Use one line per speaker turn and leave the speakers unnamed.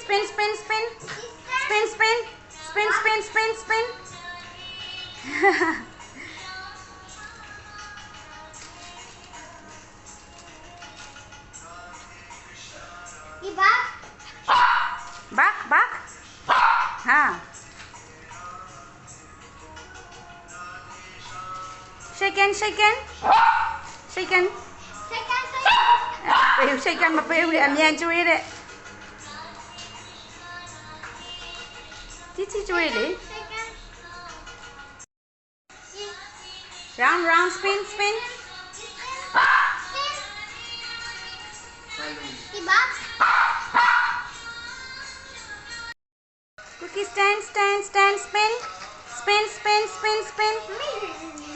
Spin, spin, spin. Spin, spin. Spin, spin, spin, spin. Back, back. हाँ. Shaken, shaken. Shaken. Shaken mà bêu để em chui đấy. Titi chui đi. Round, round, spin, spin. Cookie stand, stand, stand, spin. Spin, spin, spin, spin.